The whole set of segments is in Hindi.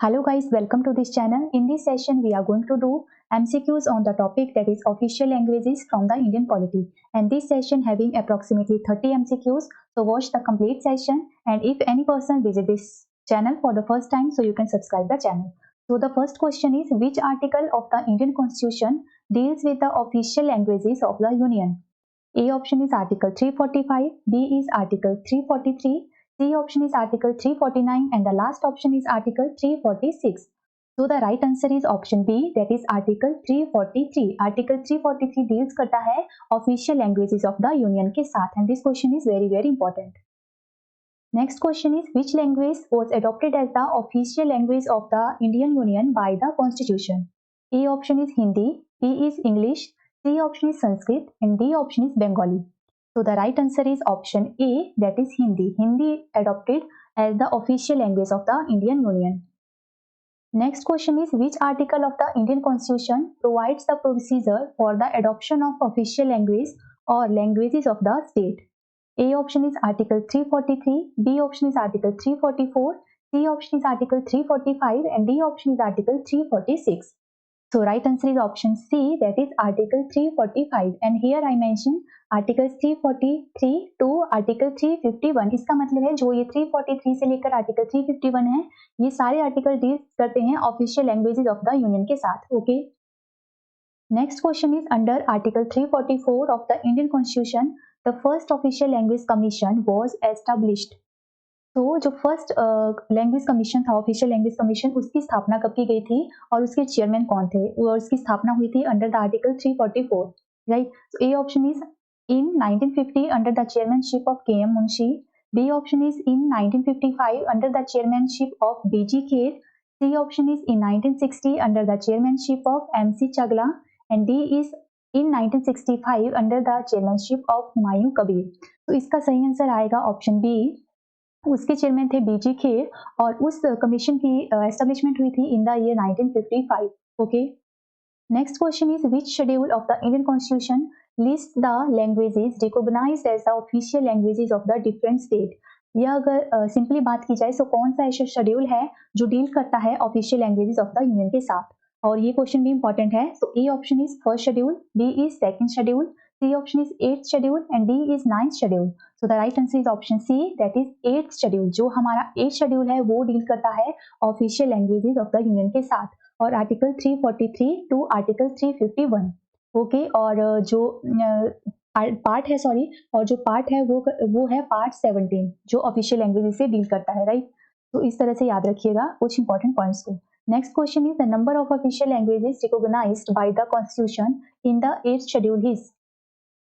Hello guys, welcome to this channel. In this session, we are going to do MCQs on the topic that is official languages from the Indian polity. And this session having approximately 30 MCQs. So watch the complete session. And if any person visit this channel for the first time, so you can subscribe the channel. So the first question is, which article of the Indian Constitution deals with the official languages of the Union? A option is Article 345, B is Article 343, C option is Article 349 and the last option is Article 346. So the right answer is option B, that is Article 343. Article 343 deals करता है official languages of the Union के साथ and this question is very important. Next question is, which language was adopted as the official language of the Indian Union by the Constitution? A option is Hindi, B is English, C option is Sanskrit and D option is Bengali. So the right answer is option A, that is Hindi. Hindi adopted as the official language of the Indian Union. Next question is, which article of the Indian Constitution provides the procedure for the adoption of official language or languages of the state? A option is Article 343, B option is Article 344, C option is Article 345 and D option is Article 346. So right answer is option C, that is Article 345 and here I mention Articles 343 to Article 351. इसका मतलब है जो ये 343 से लेकर Article 351 है, ये सारे आर्टिकल डील करते हैं official languages of the union के साथ. Okay. Next question is, under Article 344 of the Indian Constitution, the first official language commission was established. तो जो फर्स्ट लैंग्वेज कमीशन था, ऑफिशियल लैंग्वेज कमीशन, उसकी स्थापना कब की गई थी और उसके चेयरमैन कौन थे? और उसकी स्थापना हुई थी under the article 344, right. So A option is in 1950 under the chairmanship of K M. Munshi, B option is in 1955 under the chairmanship of B G. Kher, C option is in 1960 under the chairmanship of M C. Chagla and D is in 1965 under the chairmanship of Humayun Kabir. तो इसका सही आंसर आएगा ऑप्शन बी. उसके चेयरमैन थे बी.जी. खेर और उस कमीशन की एस्टेब्लिशमेंट हुई थी in the year 1955. Okay. Next question is, which schedule of the Indian constitution list the languages recognised as the official languages of the different state? यह अगर सिंपली बात की जाए तो कौन सा ऐसा शेड्यूल है जो डील करता है official languages of the union के साथ? और ये क्वेश्चन भी इंपॉर्टेंट है. तो A option is first schedule, B is second schedule, C option is 8th schedule and D is 9th schedule. So the right answer is option C, that is 8th schedule. जो हमारा 8th schedule है वो डील करता है official languages of the union के साथ और article 343 to article 351. ओके. और जो पार्ट है और जो पार्ट है वो है पार्ट 17 जो official languages से डील करता है, राइट. तो इस तरह से याद रखिएगा कुछ इंपॉर्टेंट पॉइंट्स को. Next question is, the number of official languages recognised by the constitution in the 8th schedule is?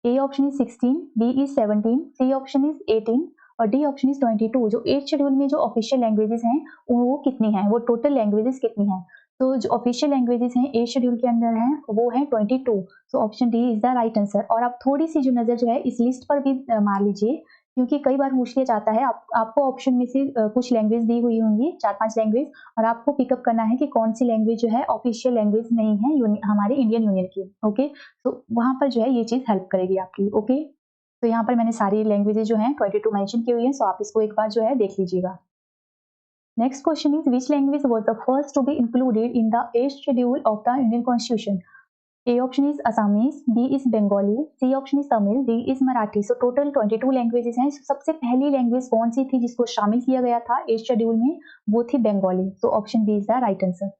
A option is 16, B is 17, C option is 18 और D option is 22. जो 8th शेड्यूल में जो ऑफिशियल लैंग्वेजेस हैं वो कितनी हैं, वो टोटल लैंग्वेजेस कितनी हैं? तो जो ऑफिशियल लैंग्वेजेस हैं 8th शेड्यूल के अंदर हैं वो है 22. So option D is the right answer. और आप थोड़ी सी जो नजर जो है इस लिस्ट पर भी मार लीजिए क्योंकि कई बार पूछ लिया जाता है. आपको ऑप्शन में से कुछ लैंग्वेज दी हुई होंगी, 4-5 लैंग्वेज, और आपको पिकअप करना है कि कौन सी लैंग्वेज जो है ऑफिशियल लैंग्वेज नहीं है हमारे इंडियन यूनियन की. ओके. तो वहां पर जो है ये चीज हेल्प करेगी आपकी. ओके. तो यहाँ पर मैंने सारी लैंग्वेजेज जो है 22 मेंशन की हुई है, सो आप इसको एक बार जो है देख लीजिएगा. Next question is, which language was the first to be included in the 8th schedule of the Indian constitution? A option is Assamese, B is Bengali, C option is Tamil, D is Marathi. So total 22 languages हैं. सबसे पहली लैंग्वेज कौन सी थी जिसको शामिल किया गया था 8th शेड्यूल में? वो थी Bengali. So option B is the right answer.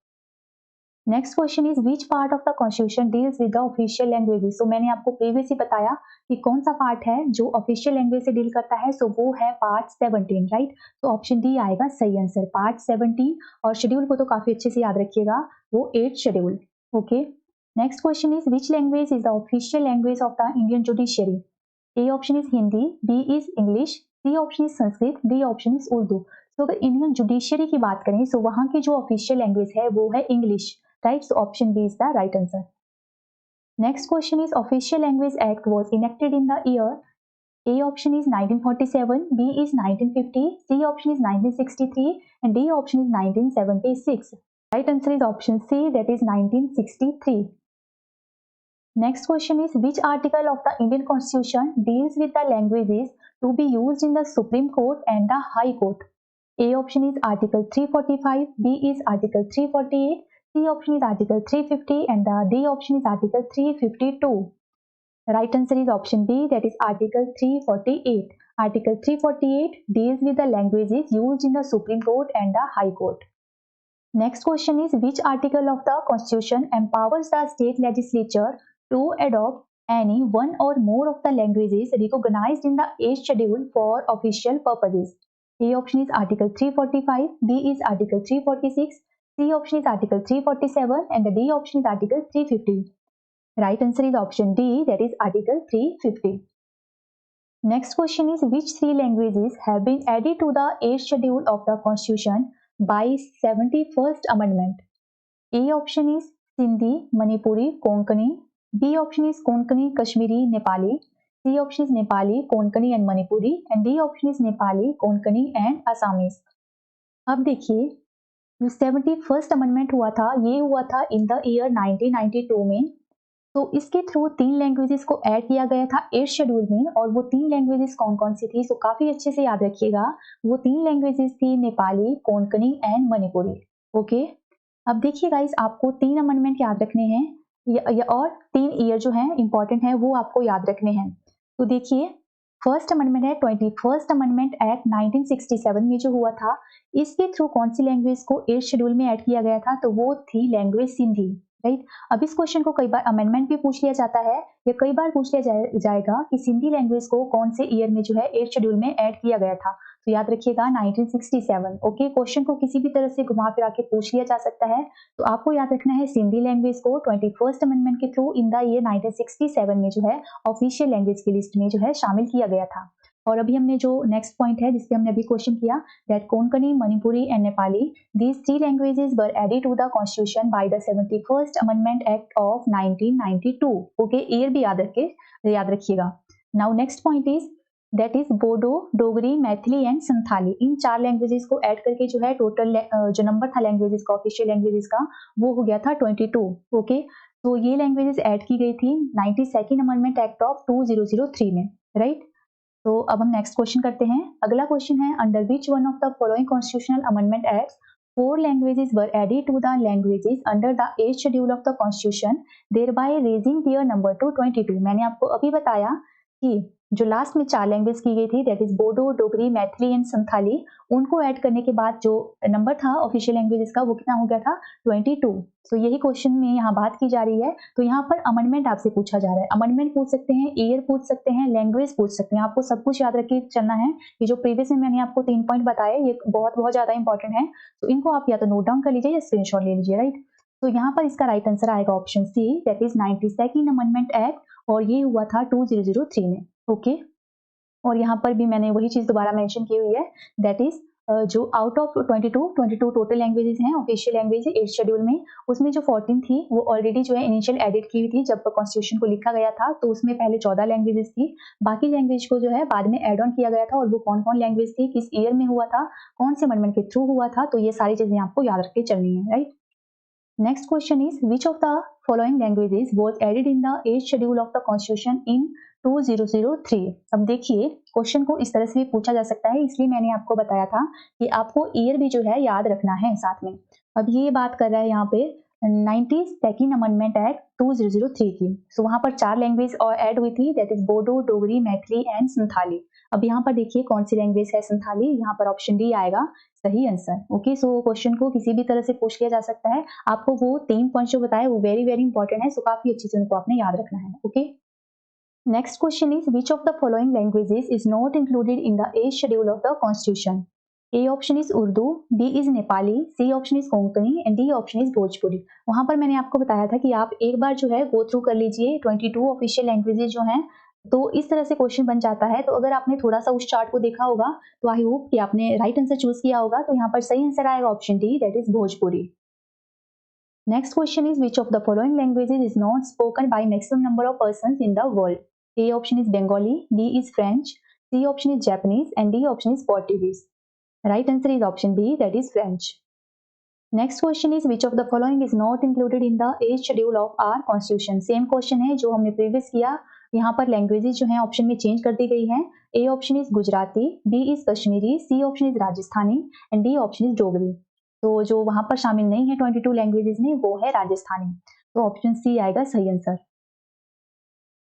Next question is, which part of the constitution deals with the official languages? तो मैंने आपको प्रीवियसली बताया कि कौन सा पार्ट है जो ऑफिशियल लैंग्वेज से डील करता है. सो वो है पार्ट 17, राइट. तो ऑप्शन डी आएगा सही आंसर, पार्ट 17. और शेड्यूल को तो काफी अच्छे से याद रखिएगा, वो 8th schedule. Okay. Next question is, which language is the official language of the Indian judiciary? A option is Hindi, B is English, C option is Sanskrit, D option is Urdu. So अगर इंडियन जुडिशियरी की बात करें तो वहां की जो ऑफिशियल लैंग्वेज है वो है English, right. So option B is the right answer. Next question is, official language act was enacted in the year? A option is 1947, B is 1950, C option is 1963 and D option is 1976. Right answer is option C, that is 1963. Next question is, which article of the Indian Constitution deals with the languages to be used in the Supreme Court and the High Court? A option is Article 345, B is Article 348, C option is Article 350, and the D option is Article 352. Right answer is option B, that is Article 348. Article 348 deals with the languages used in the Supreme Court and the High Court. Next question is, which article of the Constitution empowers the state legislature to adopt any one or more of the languages recognized in the 8th schedule for official purposes? A option is Article 345, B is Article 346, C option is Article 347, and the D option is Article 350. Right answer is option D, that is Article 350. Next question is, which three languages have been added to the 8th schedule of the Constitution by 71st Amendment? A option is Sindhi, Manipuri, Konkani. B option is Konkani, Kashmiri, Nepali. C option is Nepali, Konkani and Manipuri. And D option is Nepali, Konkani and Assamese. अब देखिए, जो 71st अमेंडमेंट हुआ था, ये हुआ था इन द ईयर 1992 में। तो इसके थ्रू 3 लैंग्वेजेस को ऐड किया गया था 8th शेड्यूल में, और वो 3 लैंग्वेजेस कौन कौन सी थी? तो काफी अच्छे से याद रखिएगा, वो 3 लैंग्वेजेस थी नेपाली, कोंकणी एंड मणिपुरी। ओके, अब देखिए गाइस, आपको 3 अमेंडमेंट याद रखने हैं और 3 ईयर जो है इंपॉर्टेंट है वो आपको याद रखने हैं। तो देखिए, फर्स्ट अमेंडमेंट है 21st अमेंडमेंट एक्ट 1967 में जो हुआ था, इसके थ्रू कौन सी लैंग्वेज को 8th शेड्यूल में ऐड किया गया था? तो वो थी लैंग्वेज सिंधी, राइट। अब इस क्वेश्चन को कई बार अमेंडमेंट भी पूछ लिया जाता है या कई बार पूछ लिया जाएगा कि सिंधी लैंग्वेज को कौन से ईयर में जो है 8th शेड्यूल में ऐड किया गया था। तो याद रखिएगा 1967। ओके, क्वेश्चन को किसी भी तरह से घुमा फिरा के पूछ लिया जा सकता है, तो आपको याद रखना है सिंधी लैंग्वेज को 21st अमेंडमेंट के थ्रू इन द ईयर 1967 में जो है ऑफिशियल लैंग्वेज की लिस्ट में जो है शामिल किया गया था। और अभी हमने जो नेक्स्ट पॉइंट है जिसपे हमने अभी क्वेश्चन किया, that Konkani, Manipuri and Nepali, these 3 languages were added to the constitution by the 71st amendment act of 1992। Okay, year भी याद रखिएगा। Now next point is that is Bodo, Dogri, Maithili and Santhali. इन 4 लैंग्वेजेस को ऐड करके जो है टोटल जो नंबर था लैंग्वेजेस का, ऑफिशियल लैंग्वेजेस का, वो हो गया था 22। ओके, तो ये लैंग्वेजेस ऐड की गई थी 92nd अमेंडमेंट एक्ट ऑफ 2003 में, राइट। तो अब हम नेक्स्ट क्वेश्चन करते हैं। अगला क्वेश्चन है, under which one of the following constitutional amendment act 4 languages were added to the languages under the 8th schedule of the constitution, thereby raising their number to 22। मैंने आपको अभी बताया कि जो लास्ट में 4 लैंग्वेज की गई थी, that is Bodo, Dogri, Maithili and Santhali, उनको ऐड करने के बाद जो नंबर था ऑफिशियल लैंग्वेजेस का वो कितना हो गया था? 22। तो यही क्वेश्चन में यहाँ बात की जा रही है। तो यहाँ पर अमेंडमेंट आपसे पूछा जा रहा है, अमेंडमेंट पूछ सकते हैं, ईयर पूछ सकते हैं, लैंग्वेज पूछ सकते हैं। आपको सब कुछ याद रख के चलना है। ये जो प्रीवियस में मैंने आपको 3 पॉइंट बताए, ये बहुत ज्यादा इंपॉर्टेंट है, तो इनको आप या तो नोट डाउन कर लीजिए या स्क्रीनशॉट ले लीजिए, राइट। तो यहाँ पर इसका राइट आंसर आएगा option C, that is 92nd amendment act, और ये हुआ था 2003 में। ओके, और यहाँ पर भी मैंने वही चीज दोबारा मेंशन की हुई है, दैट इज जो आउट ऑफ 22 टोटल लैंग्वेजेस हैं ऑफिशियल लैंग्वेज 8th शेड्यूल में, उसमें जो 14 थी वो ऑलरेडी जो है इनिशियल एडिट की हुई थी जब कॉन्स्टिट्यूशन को लिखा गया था। तो उसमें पहले 14 लैंग्वेजेस थी, बाकी लैंग्वेज को जो है बाद में एड ऑन किया गया था। और वो कौन कौन लैंग्वेज थी, किस ईयर में हुआ था, कौन से अमेंडमेंट के थ्रू हुआ था, तो ये सारी चीजें आपको याद रख के चलनी है, right. Next question is, which of the following languages was added in the 8th schedule of the constitution in 2003। अब देखिए, क्वेश्चन को इस तरह से भी पूछा जा सकता है, इसलिए मैंने आपको बताया था कि आपको ईयर भी जो है याद रखना है साथ में। अब ये बात कर रहा है यहाँ पे 92nd अमेंडमेंट एक्ट 2003 की। सो वहां पर 4 लैंग्वेज और ऐड हुई थी, that is Bodo, Dogri, Maithili and Santhali. अब यहाँ पर देखिए कौन सी लैंग्वेज है संथाली, यहाँ पर ऑप्शन डी आएगा सही आंसर। ओके, सो क्वेश्चन को किसी भी तरह से पूछ लिया जा सकता है। आपको वो 3 पॉइंट जो बताए वो वेरी इंपॉर्टेंट है, सो काफी अच्छे से उनको आपने याद रखना है। Okay, next question is, which of the following languages is not included in the 8th schedule of the constitution? A option is Urdu, B is Nepali, C option is Konkani and D option is Bhojpuri। वहां पर मैंने आपको बताया था कि आप एक बार जो है गो थ्रू कर लीजिए 22 ऑफिशियल लैंग्वेजेस जो हैं, तो इस तरह से क्वेश्चन बन जाता है। तो अगर आपने थोड़ा सा उस चार्ट को देखा होगा तो आई होप कि आपने राइट आंसर चूज किया होगा। तो यहाँ पर सही आंसर आएगा option D, that is Bhojpuri. Next question is, which of the following languages is not spoken by maximum number of persons in the world? A option is Bengali, B is French, C option is Japanese and D option is Portuguese. Right answer is option B, that is French. Next question is, which of the following is not included in the 8th schedule of our constitution? Same question है जो हमने previous किया यहाँ पर लैंग्वेजेस जो हैं ऑप्शन में चेंज कर दी गई हैं। A option is Gujarati, B is Kashmiri, C option is Rajasthani and D option is Dogri. तो जो वहां पर शामिल नहीं है 22 लैंग्वेजेस में वो है राजस्थानी। तो ऑप्शन सी आएगा सही answer.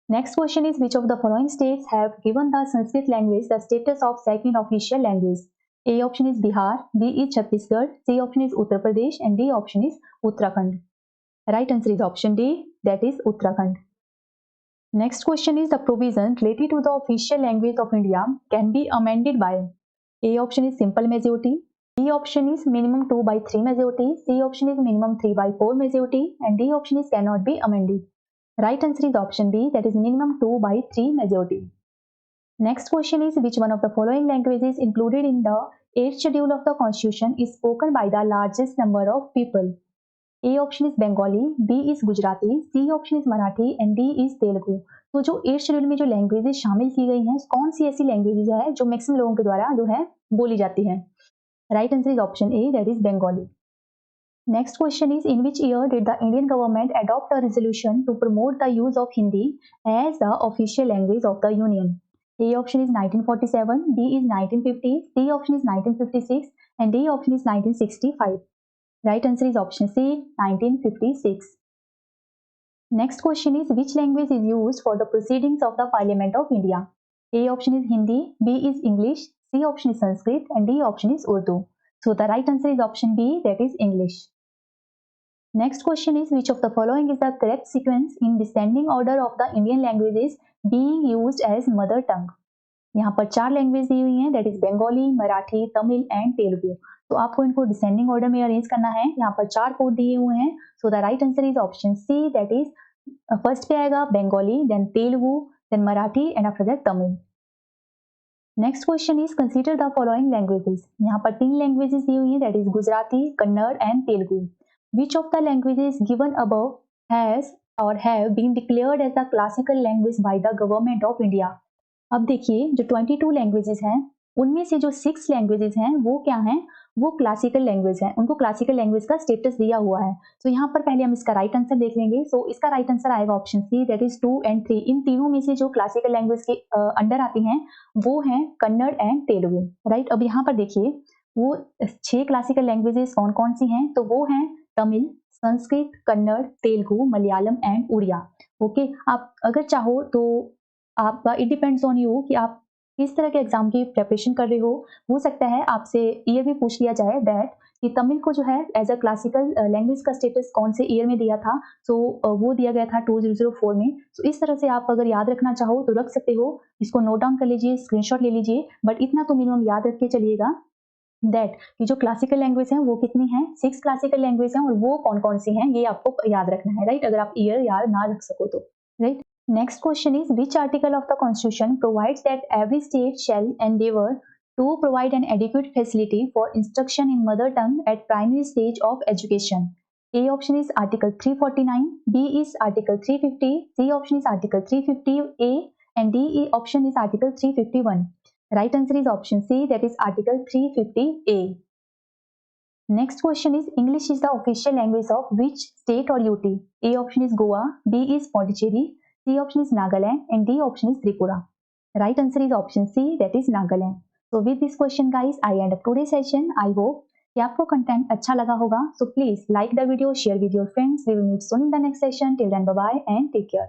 Next question is which of the following states have given the Sanskrit language the status of second official language. A option is Bihar, B is Chhattisgarh, C option is Uttar Pradesh and D option is Uttarakhand. Right answer is option D, that is Uttarakhand. Next question is the provision related to the official language of India can be amended by A option is simple majority, B option is minimum 2/3 majority, C option is minimum 3/4 majority and D option is cannot be amended. Right answer is option B, that is minimum 2/3 majority. Next question is which one of the following languages included in the 8th schedule of the constitution is spoken by the largest number of people. A option is Bengali, B is Gujarati, C option is Marathi and D is Telugu. तो जो 8th शेड्यूल में जो लैंग्वेजेस शामिल की गई हैं, कौन सी ऐसी लैंग्वेजेस है जो मैक्सिमम लोगों के द्वारा जो है बोली जाती है। Right answer is option A, that is Bengali. Next question is in which year did the Indian government adopt a resolution to promote the use of Hindi as the official language of the union. A option is 1947, B is 1950, C option is 1956 and D option is 1965। Right answer is option C, 1956. Next question is which language is used for the proceedings of the Parliament of India? A option is Hindi, B is English, C option is Sanskrit and D option is Urdu. So the right answer is option B, that is English. Next question is which of the following is the correct sequence in descending order of the Indian languages being used as mother tongue? यहाँ पर 4 लैंग्वेज दी हुई हैं, that is Bengali, Marathi, Tamil and Telugu. तो आपको इनको डिसेंडिंग ऑर्डर में अरेंज करना है। यहाँ पर 4 कोड दिए हुए हैं। So the right answer is option C, that is first पे आएगा Bengali, then Telugu, then Marathi and after that Tamil. Next question is consider the following languages. यहाँ पर 3 लैंग्वेजेस दी हुई हैं, that is Gujarati, Kannada and Telugu. Which of the languages given above has और have been declared as the classical language by the government of India. अब देखिए जो 22 लैंग्वेजेस हैं उनमें से जो 6 लैंग्वेजेस हैं वो क्या हैं, वो क्लासिकल लैंग्वेज हैं, उनको क्लासिकल लैंग्वेज का स्टेटस दिया हुआ है। तो यहाँ पर पहले हम इसका राइट आंसर देख लेंगे। सो इसका राइट आंसर आएगा option C, that is 2 and 3। इन तीनों में से जो क्लासिकल लैंग्वेज के अंडर आती हैं वो हैं कन्नड़ एंड तेलुगु। राइट, अब यहाँ पर देखिए वो 6 क्लासिकल लैंग्वेजेस कौन कौन सी हैं, तो वो हैं तमिल, संस्कृत, कन्नड़, तेलुगु, मलयालम एंड उड़िया। ओके, आप अगर चाहो तो आपका इट डिपेंड्स ऑन यू कि आप किस तरह के एग्जाम की प्रिपरेशन कर रहे हो सकता है आपसे ईयर भी पूछ लिया जाए दैट कि तमिल को जो है एज अ क्लासिकल लैंग्वेज का स्टेटस कौन से ईयर में दिया था। सो वो दिया गया था 2004 में। सो इस तरह से आप अगर याद रखना चाहो तो रख सकते हो, इसको नोट डाउन कर लीजिए, स्क्रीनशॉट ले लीजिए, बट इतना तो मिनिमम याद रख के चलिएगा दैट कि जो क्लासिकल लैंग्वेज हैं वो कितनी हैं, 6 क्लासिकल लैंग्वेज हैं और वो कौन कौन सी हैं ये आपको याद रखना है। राइट, अगर आप ईयर याद ना रख सको तो। Right, next question is which article of the constitution provides that every state shall endeavor to provide an adequate facility for instruction in mother tongue at primary stage of education? A option is article 349, B is article 350, C option is article 350A and D option is article 351. Right answer is option C, that is article 350A. Next question is English is the official language of which state or UT? A option is Goa, B is Pondicherry, C option is Nagaland and D option is Tripura. Right answer is option C, that is Nagaland. So with this question guys, I end up today's session. I hope कि आपको कंटेंट अच्छा लगा होगा. So please like the video, share with your friends. We will meet soon in the next session. Till then, bye bye and take care.